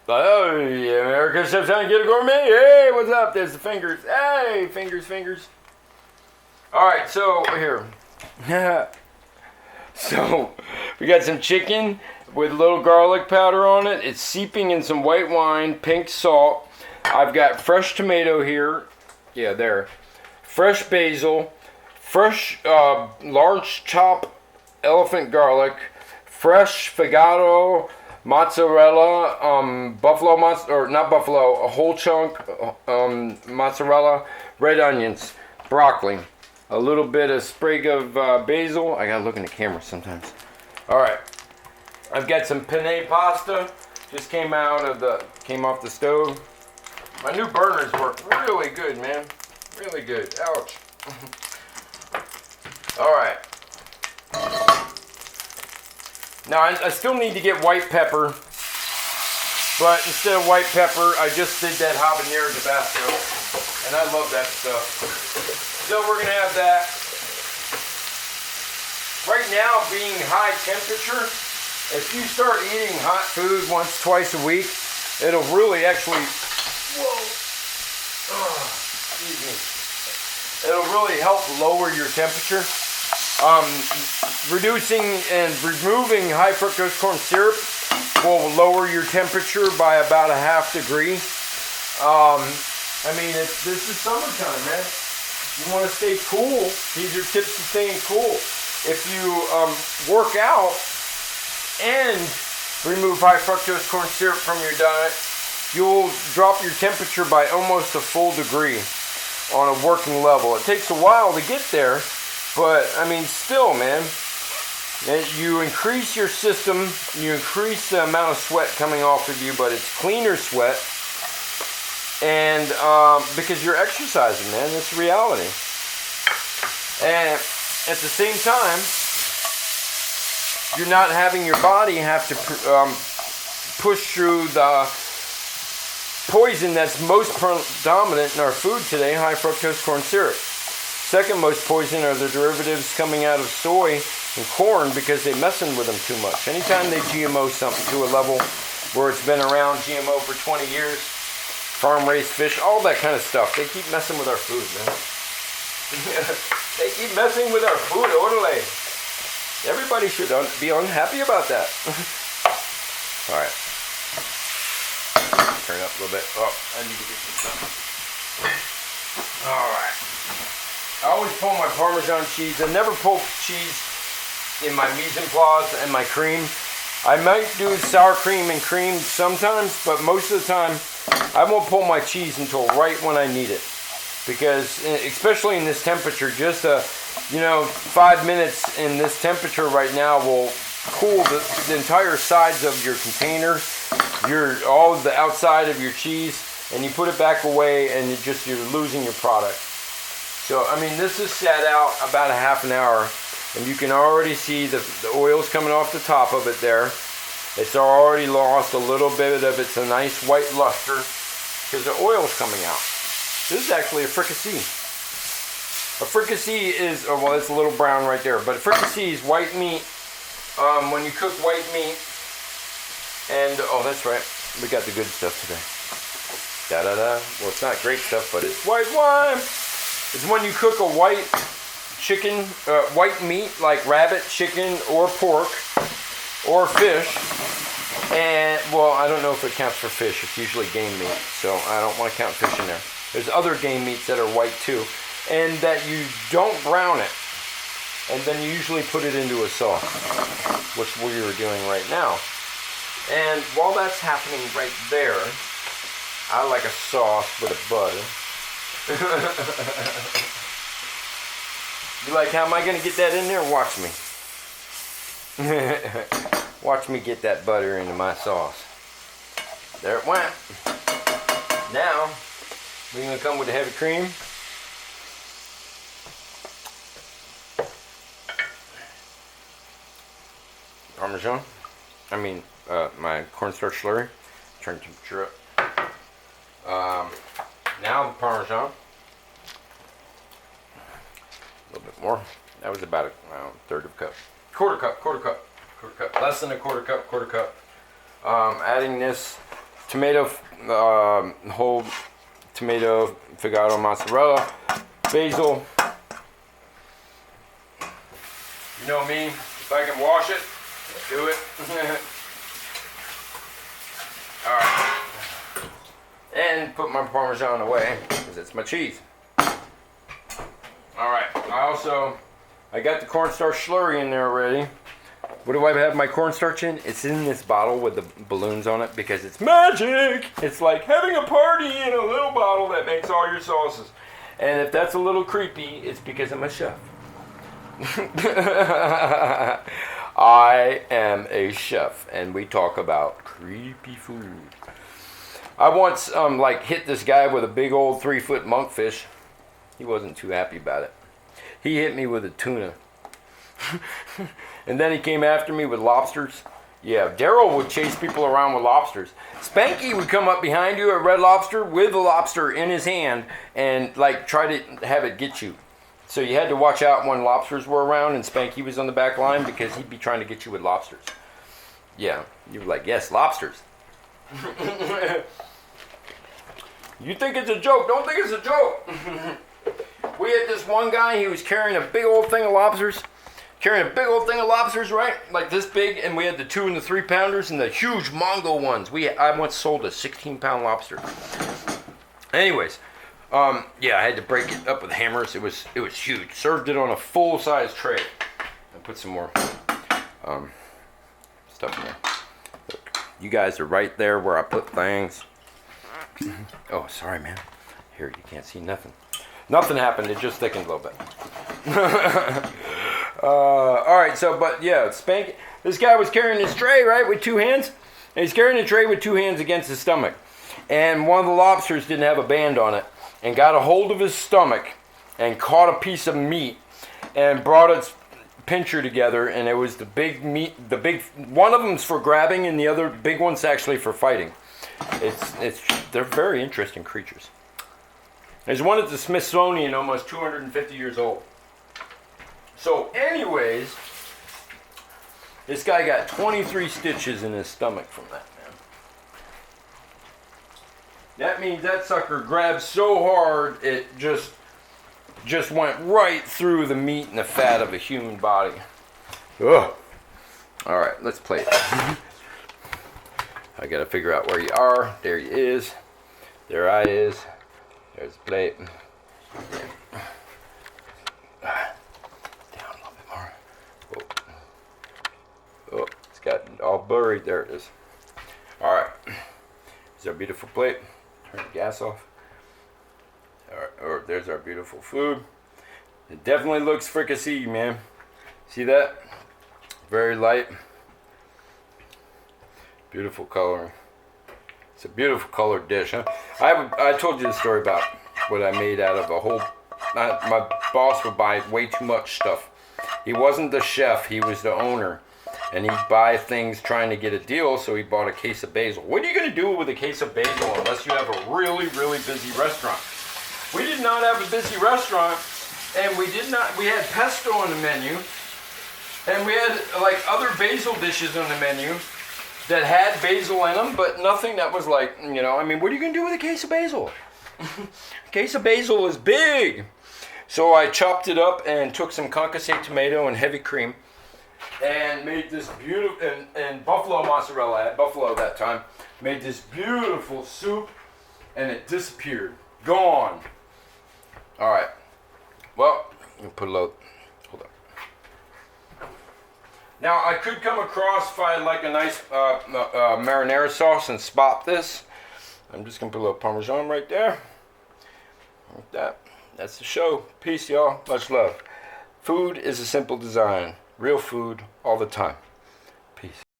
Oh, yeah, America Chef trying to get a gourmet. Hey, what's up? There's the fingers. Hey, fingers, fingers. All right, so here. So we got some chicken with a little garlic powder on it. It's seeping in some white wine, pink salt. I've got fresh tomato here. Yeah, there. Fresh basil. Fresh large chop elephant garlic. Fresh Figado mozzarella, buffalo or not buffalo, a whole chunk mozzarella, red onions, broccoli, a little bit of sprig of basil. I gotta look in the camera sometimes. All right, I've got some penne pasta. Just came off the stove. My new burners work really good, man. Really good. Ouch. All right. Now, I still need to get white pepper, but instead of white pepper, I just did that habanero Tabasco, and I love that stuff. So we're going to have that. Right now, being high temperature, if you start eating hot food once, twice a week, it'll really actually, excuse me, it'll really help lower your temperature. Reducing and removing high fructose corn syrup will lower your temperature by about a ½ degree. I mean, this is summertime, man. You want to stay cool. These are tips to staying cool. If you work out and remove high fructose corn syrup from your diet, you'll drop your temperature by almost a full degree on a working level. It takes a while to get there. But, I mean, still, man, you increase your system, you increase the amount of sweat coming off of you, but it's cleaner sweat, and because you're exercising, man, it's reality. And at the same time, you're not having your body have to push through the poison that's most predominant in our food today, high fructose corn syrup. Second most poison are the derivatives coming out of soy and corn because they're messing with them too much. Anytime they GMO something to a level where it's been around GMO for 20 years, farm-raised fish, all that kind of stuff, they keep messing with our food, man. They keep messing with our food, orderly. Everybody should be unhappy about that. All right. Turn it up a little bit. Oh, I need to get some stuff. All right. I always pull my Parmesan cheese. I never pull cheese in my mise en place and my cream. I might do sour cream and cream sometimes, but most of the time, I won't pull my cheese until right when I need it. Because, especially in this temperature, just 5 minutes in this temperature right now will cool the entire sides of your container, all the outside of your cheese, and you put it back away, and you're losing your product. So, I mean, this is sat out about a ½ hour, and you can already see the oil's coming off the top of it there. It's already lost a little bit of its a nice white luster because the oil's coming out. This is actually a fricassee. A fricassee is, well, it's a little brown right there, but a fricassee is white meat. When you cook white meat, and, oh, that's right, we got the good stuff today. Da-da-da. Well, it's not great stuff, but it's white wine. It's when you cook a white chicken, white meat like rabbit, chicken, or pork, or fish. And, well, I don't know if it counts for fish. It's usually game meat, so I don't want to count fish in there. There's other game meats that are white too. And that you don't brown it. And then you usually put it into a sauce, which we are doing right now. And while that's happening right there, I like a sauce with a butter. You like, how am I going to get that in there? Watch me. Watch me get that butter into my sauce. There it went. Now, we're going to come with the heavy cream. Parmesan. My cornstarch slurry. Turn temperature up. Now the Parmesan. A little bit more. That was about a third of a cup. Quarter cup. Less than a quarter cup. Adding this tomato, whole tomato Figado mozzarella, basil. You know me, if I can wash it, do it. Alright. And put my Parmesan away, because it's my cheese. Alright, I got the cornstarch slurry in there already. What do I have my cornstarch in? It's in this bottle with the balloons on it because it's magic! It's like having a party in a little bottle that makes all your sauces. And if that's a little creepy, it's because I'm a chef. I am a chef, and we talk about creepy food. I once hit this guy with a big old 3-foot monkfish. He wasn't too happy about it. He hit me with a tuna. And then he came after me with lobsters. Yeah, Daryl would chase people around with lobsters. Spanky would come up behind you at Red Lobster with a lobster in his hand and try to have it get you. So you had to watch out when lobsters were around and Spanky was on the back line because he'd be trying to get you with lobsters. Yeah, you were like, yes, lobsters. You think it's a joke, don't think it's a joke. We had this one guy, he was carrying a big old thing of lobsters. Right? Like this big, and we had the 2 and the 3 pounders and the huge Mongo ones. I once sold a 16-pound lobster. Anyways, yeah, I had to break it up with hammers. It was huge. Served it on a full-size tray. I put some more stuff in there. Look, you guys are right there where I put things. Oh, sorry, man. Here, you can't see nothing. Nothing happened. It just thickened a little bit. All right, but yeah, Spank. This guy was carrying his tray, right, with 2 hands. And he's carrying the tray with 2 hands against his stomach. And one of the lobsters didn't have a band on it, and got a hold of his stomach, and caught a piece of meat, and brought its pincher together. And it was the big meat. One of them's for grabbing, and the other big one's actually for fighting. They're very interesting creatures. There's one at the Smithsonian, almost 250 years old. So anyways, this guy got 23 stitches in his stomach from that, man. That means that sucker grabbed so hard, it just went right through the meat and the fat of a human body. Ugh. All right, let's play it. I gotta figure out where you are. There he is. There I is. There's the plate. Down a little bit more. Oh, it's got all blurry. There it is. All right. There's our beautiful plate. Turn the gas off. All right. There's our beautiful food. It definitely looks fricassee, man. See that? Very light. Beautiful coloring. It's a beautiful colored dish, huh? I told you the story about what I made out of a whole... My boss would buy way too much stuff. He wasn't the chef, he was the owner. And he'd buy things trying to get a deal, so he bought a case of basil. What are you going to do with a case of basil unless you have a really, really busy restaurant? We did not have a busy restaurant, and we had pesto on the menu, and we had other basil dishes on the menu that had basil in them, but nothing that was what are you going to do with a case of basil? A case of basil is big. So I chopped it up and took some concassate tomato and heavy cream and made this beautiful, and buffalo mozzarella, I had buffalo that time, made this beautiful soup, and it disappeared. Gone. All right. Well, let me put a load. Hold on. Now, I could come across if I had a nice marinara sauce and spot this. I'm just going to put a little Parmesan right there. Like that. That's the show. Peace, y'all. Much love. Food is a simple design. Real food all the time.